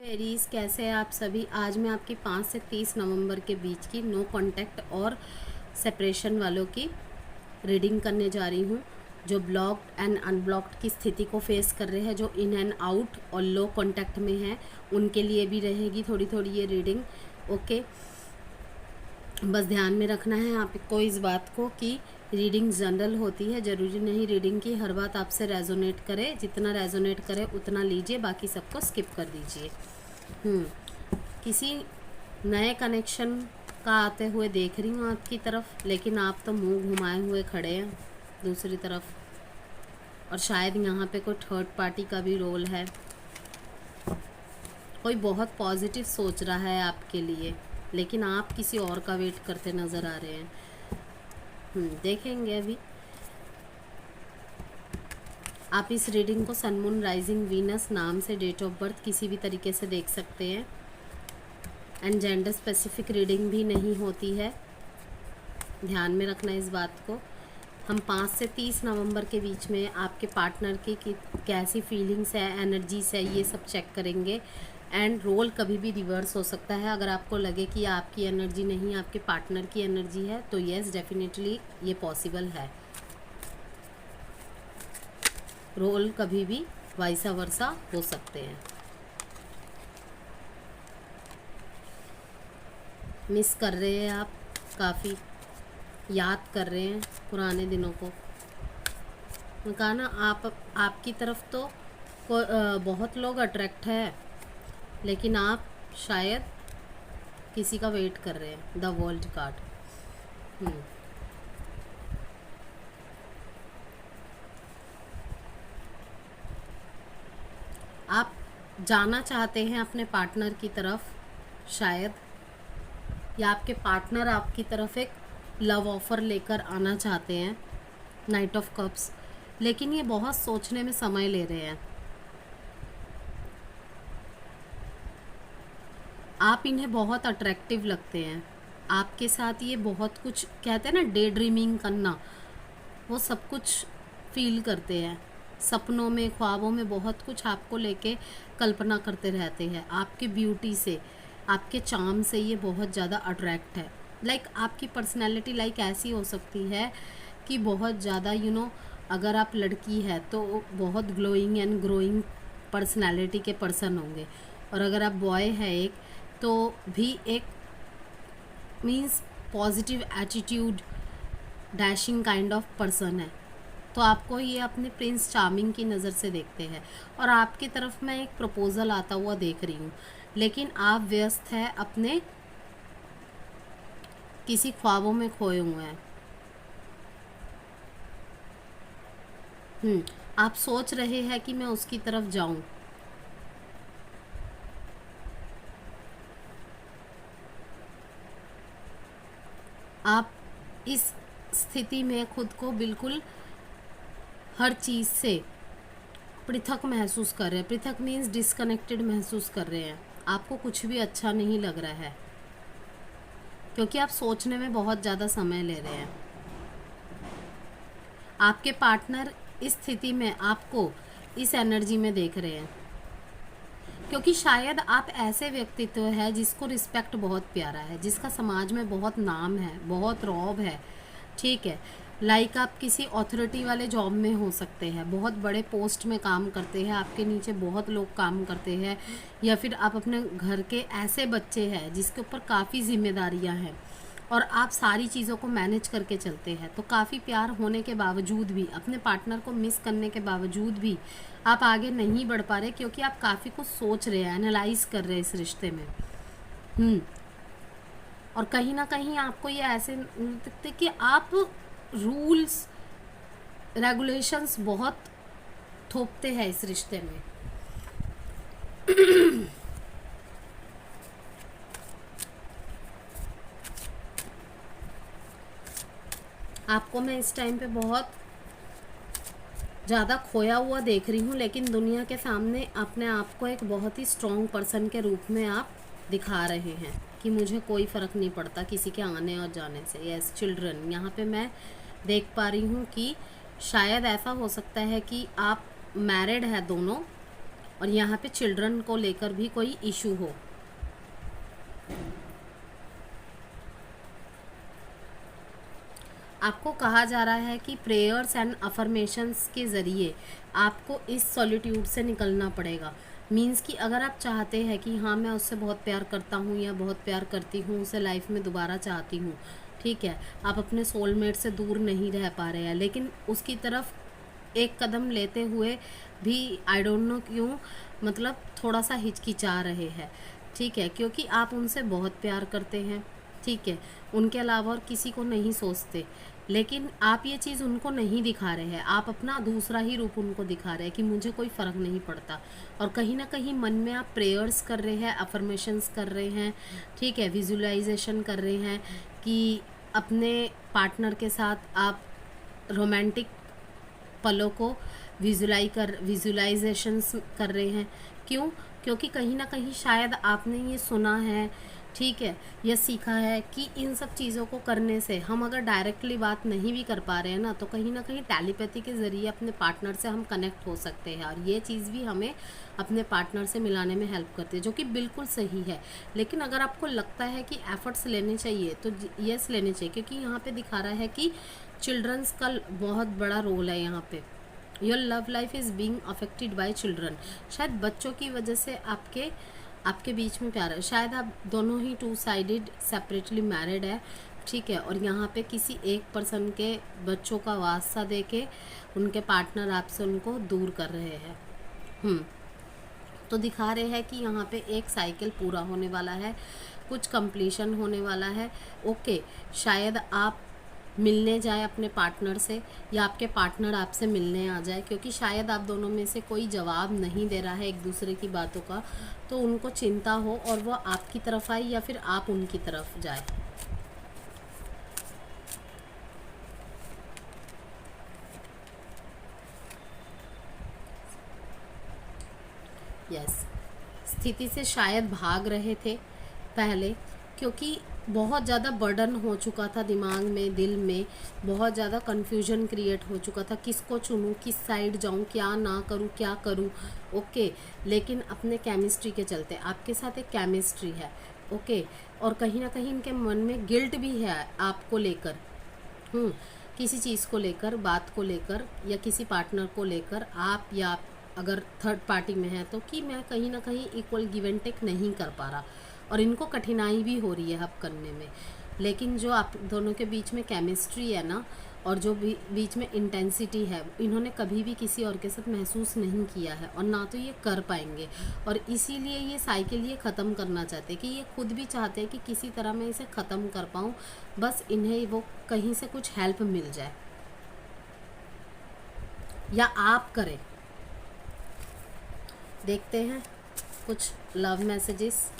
Aries, कैसे हैं आप सभी। आज मैं आपकी 5 से 30 नवंबर के बीच की नो कांटेक्ट और सेपरेशन वालों की रीडिंग करने जा रही हूँ। जो ब्लॉक्ड एंड अनब्लॉक्ड की स्थिति को फेस कर रहे हैं, जो इन एंड आउट और लो कांटेक्ट में हैं, उनके लिए भी रहेगी थोड़ी थोड़ी ये रीडिंग। ओके, बस ध्यान में रखना है आपको इस बात को कि रीडिंग जनरल होती है, ज़रूरी नहीं रीडिंग की हर बात आपसे रेजोनेट करे। जितना रेजोनेट करे उतना लीजिए, बाकी सबको स्किप कर दीजिए। किसी नए कनेक्शन का आते हुए देख रही हूँ आपकी तरफ, लेकिन आप तो मुंह घुमाए हुए खड़े हैं दूसरी तरफ, और शायद यहाँ पे कोई थर्ड पार्टी का भी रोल है। कोई बहुत पॉजिटिव सोच रहा है आपके लिए, लेकिन आप किसी और का वेट करते नज़र आ रहे हैं। देखेंगे अभी। आप इस रीडिंग को सन मून राइजिंग वीनस नाम से डेट ऑफ बर्थ किसी भी तरीके से देख सकते हैं। एंड जेंडर स्पेसिफिक रीडिंग भी नहीं होती है, ध्यान में रखना इस बात को। हम 5 से 30 नवंबर के बीच में आपके पार्टनर की कैसी फीलिंग्स है, एनर्जीज है, ये सब चेक करेंगे। एंड रोल कभी भी रिवर्स हो सकता है। अगर आपको लगे कि आपकी एनर्जी नहीं, आपके पार्टनर की एनर्जी है, तो येस, डेफिनेटली ये पॉसिबल है। रोल कभी भी वाइसा वर्सा हो सकते हैं। मिस कर रहे हैं आप, काफ़ी याद कर रहे हैं पुराने दिनों को। मैं कहा ना, आपकी तरफ तो बहुत लोग अट्रैक्ट है, लेकिन आप शायद किसी का वेट कर रहे हैं। The world card. आप जाना चाहते हैं अपने पार्टनर की तरफ शायद, या आपके पार्टनर आपकी तरफ एक लव ऑफ़र लेकर आना चाहते हैं, नाइट ऑफ कप्स, लेकिन ये बहुत सोचने में समय ले रहे हैं। आप इन्हें बहुत अट्रैक्टिव लगते हैं। आपके साथ ये बहुत कुछ, कहते हैं ना डे ड्रीमिंग करना, वो सब कुछ फील करते हैं। सपनों में, ख्वाबों में बहुत कुछ आपको लेके कल्पना करते रहते हैं। आपकी ब्यूटी से, आपके चार्म से ये बहुत ज़्यादा अट्रैक्ट है। लाइक आपकी पर्सनैलिटी लाइक ऐसी हो सकती है कि बहुत ज़्यादा अगर आप लड़की है तो बहुत ग्लोइंग एंड ग्रोइंग पर्सनैलिटी के पर्सन होंगे, और अगर आप बॉय है एक, तो भी एक means positive attitude, dashing kind of person है। तो आपको ये अपने प्रिंस चार्मिंग की नज़र से देखते हैं, और आपकी तरफ मैं एक प्रपोज़ल आता हुआ देख रही हूँ, लेकिन आप व्यस्त हैं अपने किसी ख्वाबों में खोए हुए हैं। आप सोच रहे हैं कि मैं उसकी तरफ जाऊं। आप इस स्थिति में खुद को बिल्कुल हर चीज़ से पृथक महसूस कर रहे हैं। पृथक मीन्स डिस्कनेक्टेड महसूस कर रहे हैं। आपको कुछ भी अच्छा नहीं लग रहा है, क्योंकि आप सोचने में बहुत ज़्यादा समय ले रहे हैं। आपके पार्टनर इस स्थिति में आपको इस एनर्जी में देख रहे हैं, क्योंकि शायद आप ऐसे व्यक्तित्व है जिसको रिस्पेक्ट बहुत प्यारा है, जिसका समाज में बहुत नाम है, बहुत रौब है। ठीक है, लाइक आप किसी अथॉरिटी वाले जॉब में हो सकते हैं, बहुत बड़े पोस्ट में काम करते हैं, आपके नीचे बहुत लोग काम करते हैं, या फिर आप अपने घर के ऐसे बच्चे हैं जिसके ऊपर काफ़ी जिम्मेदारियां हैं, और आप सारी चीज़ों को मैनेज करके चलते हैं। तो काफ़ी प्यार होने के बावजूद भी, अपने पार्टनर को मिस करने के बावजूद भी आप आगे नहीं बढ़ पा रहे, क्योंकि आप काफ़ी कुछ सोच रहे हैं, एनालाइज कर रहे हैं इस रिश्ते में। और कहीं ना कहीं आपको ये ऐसे लगते कि आप रूल्स रेगुलेशंस बहुत थोपते हैं इस रिश्ते में। आपको मैं इस टाइम पे बहुत ज़्यादा खोया हुआ देख रही हूँ, लेकिन दुनिया के सामने अपने आप को एक बहुत ही स्ट्रॉन्ग पर्सन के रूप में आप दिखा रहे हैं कि मुझे कोई फ़र्क नहीं पड़ता किसी के आने और जाने से। यस चिल्ड्रन, यहाँ पे मैं देख पा रही हूँ कि शायद ऐसा हो सकता है कि आप मैरिड है दोनों, और यहाँ पे चिल्ड्रन को लेकर भी कोई इशू हो। आपको कहा जा रहा है कि प्रेयर्स एंड अफर्मेशंस के ज़रिए आपको इस सॉलिट्यूड से निकलना पड़ेगा। मीन्स कि अगर आप चाहते हैं कि हाँ मैं उससे बहुत प्यार करता हूँ या बहुत प्यार करती हूँ, उसे लाइफ में दोबारा चाहती हूँ, ठीक है, आप अपने सोलमेट से दूर नहीं रह पा रहे हैं, लेकिन उसकी तरफ एक कदम लेते हुए भी आई डोंट नो क्यों मतलब थोड़ा सा हिचकिचा रहे हैं, ठीक है, क्योंकि आप उनसे बहुत प्यार करते हैं, ठीक है, उनके अलावा और किसी को नहीं सोचते, लेकिन आप ये चीज़ उनको नहीं दिखा रहे हैं, आप अपना दूसरा ही रूप उनको दिखा रहे हैं कि मुझे कोई फ़र्क नहीं पड़ता। और कहीं ना कहीं मन में आप प्रेयर्स कर रहे हैं, अफर्मेशंस कर रहे हैं, ठीक है, विजुलाइजेशन कर रहे हैं कि अपने पार्टनर के साथ आप रोमांटिक पलों को विजुलाइजेशंस कर रहे हैं। क्यों? क्योंकि कहीं ना कहीं शायद आपने ये सुना है, ठीक है, या सीखा है कि इन सब चीज़ों को करने से हम अगर डायरेक्टली बात नहीं भी कर पा रहे हैं ना, तो कहीं ना कहीं टेलीपैथी के ज़रिए अपने पार्टनर से हम कनेक्ट हो सकते हैं, और ये चीज़ भी हमें अपने पार्टनर से मिलाने में हेल्प करती है, जो कि बिल्कुल सही है। लेकिन अगर आपको लगता है कि एफर्ट्स लेने चाहिए तो यस लेने चाहिए, क्योंकि यहाँ पे दिखा रहा है कि चिल्ड्रंस का बहुत बड़ा रोल है यहाँ पे। Your love life is being affected by children. शायद बच्चों की वजह से आपके बीच में प्यार है, शायद आप दोनों ही टू साइडेड सेपरेटली मैरिड है, ठीक है, और यहाँ पे किसी एक पर्सन के बच्चों का वास्ता दे के उनके पार्टनर आपसे उनको दूर कर रहे हैं। तो दिखा रहे हैं कि यहाँ पे एक साइकिल पूरा होने वाला है, कुछ कंप्लीशन होने वाला है। ओके, शायद आप मिलने जाए अपने पार्टनर से, या आपके पार्टनर आपसे मिलने आ जाए, क्योंकि शायद आप दोनों में से कोई जवाब नहीं दे रहा है एक दूसरे की बातों का, तो उनको चिंता हो और वो आपकी तरफ आए या फिर आप उनकी तरफ जाए। यस, स्थिति से शायद भाग रहे थे पहले, क्योंकि बहुत ज़्यादा बर्डन हो चुका था दिमाग में, दिल में बहुत ज़्यादा कन्फ्यूजन क्रिएट हो चुका था, किसको चुनूँ, किस साइड जाऊँ, क्या ना करूँ, क्या करूँ। ओके, लेकिन अपने केमिस्ट्री के चलते आपके साथ एक केमिस्ट्री है, ओके, और कहीं ना कहीं इनके मन में गिल्ट भी है आपको लेकर, किसी चीज़ को लेकर, बात को लेकर, या किसी पार्टनर को लेकर, आप या अगर थर्ड पार्टी में है तो, कि मैं कहीं ना कहीं इक्वल गिव एंड टेक नहीं कर पा रहा, और इनको कठिनाई भी हो रही है अब करने में। लेकिन जो आप दोनों के बीच में केमिस्ट्री है ना, और जो बीच में इंटेंसिटी है, इन्होंने कभी भी किसी और के साथ महसूस नहीं किया है, और ना तो ये कर पाएंगे, और इसीलिए ये साइकिल ये ख़त्म करना चाहते हैं, कि ये खुद भी चाहते हैं कि किसी तरह मैं इसे ख़त्म कर पाऊँ, बस इन्हें वो कहीं से कुछ हेल्प मिल जाए, या आप करें। देखते हैं कुछ लव मैसेजेस,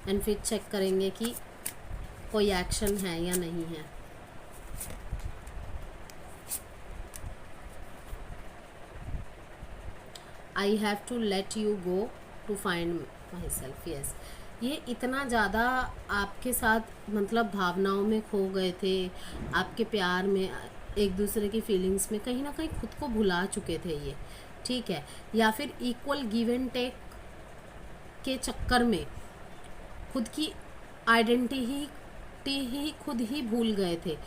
एंड फिर चेक करेंगे कि कोई एक्शन है या नहीं है। I have to let you go to find myself. Yes, ये इतना ज़्यादा आपके साथ मतलब भावनाओं में खो गए थे, आपके प्यार में, एक दूसरे की फीलिंग्स में, कहीं ना कहीं खुद को भुला चुके थे ये, ठीक है, या फिर इक्वल गिव एंड टेक के चक्कर में खुद की आइडेंटिटी ही खुद ही भूल गए थे।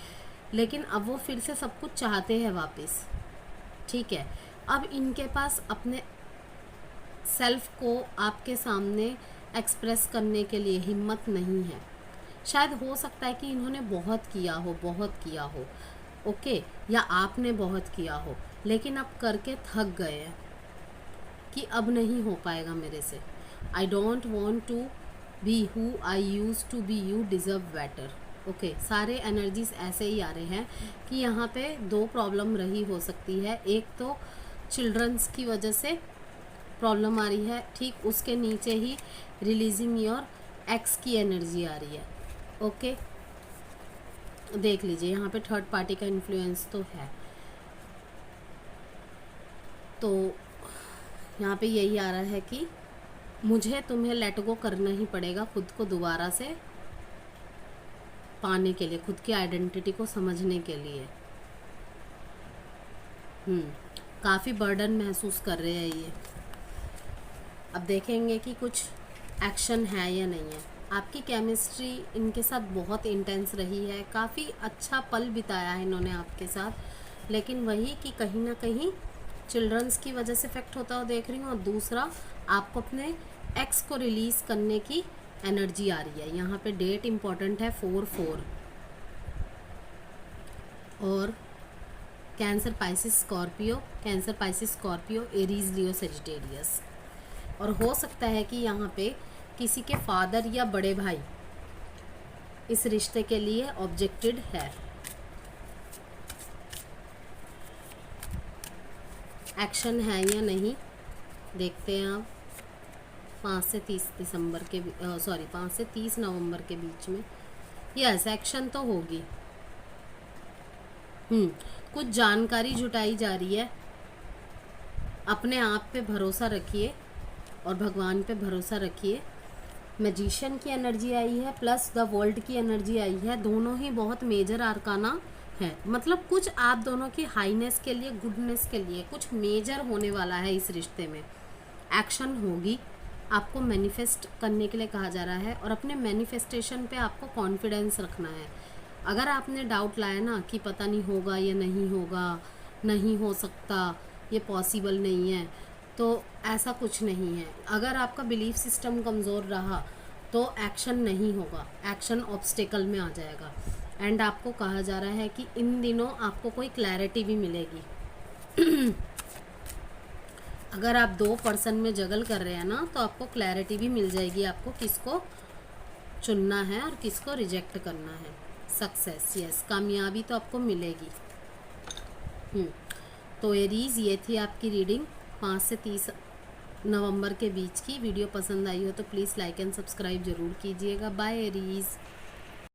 लेकिन अब वो फिर से सब कुछ चाहते हैं वापस, ठीक है। अब इनके पास अपने सेल्फ को आपके सामने एक्सप्रेस करने के लिए हिम्मत नहीं है। शायद हो सकता है कि इन्होंने बहुत किया हो, ओके, या आपने बहुत किया हो, लेकिन अब करके थक गए हैं कि अब नहीं हो पाएगा मेरे से। I don't want to be who I used to be, you deserve better. Okay, सारे एनर्जीज ऐसे ही आ रहे हैं कि यहाँ पे दो प्रॉब्लम रही हो सकती है। एक तो चिल्ड्रंस की वजह से प्रॉब्लम आ रही है, ठीक उसके नीचे ही रिलीजिंग योर एक्स की एनर्जी आ रही है। ओके, देख लीजिए यहाँ पे थर्ड पार्टी का इन्फ्लुएंस तो है। तो यहाँ पे यही आ रहा है कि मुझे तुम्हें लेट गो करना ही पड़ेगा खुद को दोबारा से पाने के लिए, खुद की आइडेंटिटी को समझने के लिए। काफ़ी बर्डन महसूस कर रहे हैं ये। अब देखेंगे कि कुछ एक्शन है या नहीं है। आपकी केमिस्ट्री इनके साथ बहुत इंटेंस रही है, काफ़ी अच्छा पल बिताया है इन्होंने आपके साथ, लेकिन वही कि कहीं ना कहीं चिल्ड्रंस की वजह से इफेक्ट होता हुआ देख रही हूँ। और दूसरा, आपको अपने एक्स को रिलीज़ करने की एनर्जी आ रही है। यहाँ पे डेट इम्पॉर्टेंट है 4/4। और cancer Pisces Scorpio, cancer Pisces Scorpio, Aries Leo Sagittarius. और हो सकता है कि यहाँ पे किसी के फादर या बड़े भाई इस रिश्ते के लिए ऑब्जेक्टेड है। एक्शन है या नहीं देखते हैं आप। 5 से 30 दिसंबर के 5 से 30 नवंबर के बीच में यस एक्शन तो होगी। कुछ जानकारी जुटाई जा रही है। अपने आप पे भरोसा रखिए और भगवान पे भरोसा रखिए। मैजिशियन की एनर्जी आई है प्लस द वर्ल्ड की एनर्जी आई है, दोनों ही बहुत मेजर आर्काना है। मतलब कुछ आप दोनों की हाईनेस के लिए, गुडनेस के लिए कुछ मेजर होने वाला है इस रिश्ते में। एक्शन होगी, आपको मैनिफेस्ट करने के लिए कहा जा रहा है और अपने मैनिफेस्टेशन पे आपको कॉन्फिडेंस रखना है। अगर आपने डाउट लाया ना कि पता नहीं होगा या नहीं होगा, नहीं हो सकता, ये पॉसिबल नहीं है, तो ऐसा कुछ नहीं है। अगर आपका बिलीफ सिस्टम कमज़ोर रहा तो एक्शन नहीं होगा, एक्शन ऑब्स्टेकल में आ जाएगा। एंड आपको कहा जा रहा है कि इन दिनों आपको कोई क्लैरिटी भी मिलेगी। अगर आप 2 पर्सन में जगल कर रहे हैं ना, तो आपको क्लैरिटी भी मिल जाएगी, आपको किसको चुनना है और किसको रिजेक्ट करना है। सक्सेस, यस, कामयाबी तो आपको मिलेगी। तो एरीज, ये थी आपकी रीडिंग 5 से 30 नवंबर के बीच की। वीडियो पसंद आई हो तो प्लीज़ लाइक एंड सब्सक्राइब ज़रूर कीजिएगा। Bye Aries.